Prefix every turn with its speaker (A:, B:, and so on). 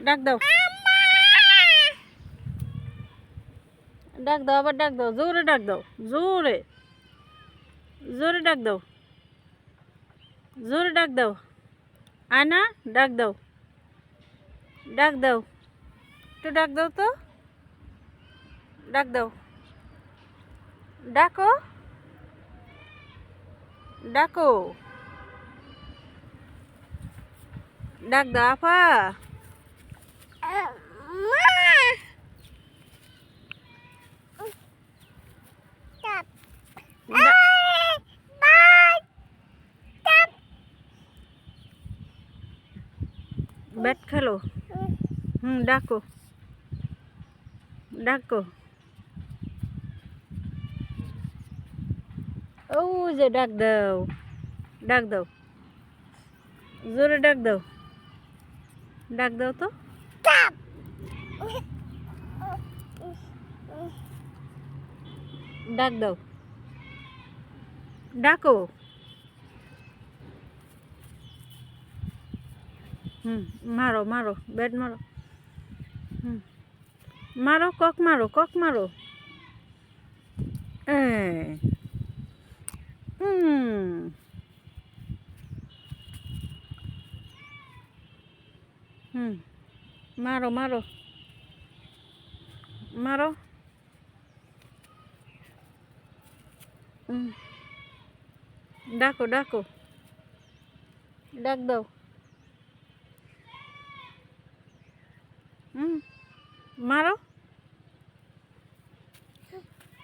A: ডাক দাও, ডাক দাও, আবার ডাক দাও, জোরে ডাক দাও, জোরে জোরে ডাক দাও, জোরে ডাক দাও। আয়না ডাক দাও, ডাক দাও, একটু ডাক দাও তো, ডাক দাও, ডাকো, ডাকো, ডাক দাও আপা। ব্যাট খেলো। ডাকো, ডাকো, ও যে ডাক দাও, ডাক দাও, জোরে ডাক দাও, ডাক দাও তো, ডাক দাও, ডাকো। মারো মারো, ব্যাট মারো। মারো, কক মারো, কক মারো। মারো মারো, মারো। ডাকো, ডাকো, ডাক দাও। মারো।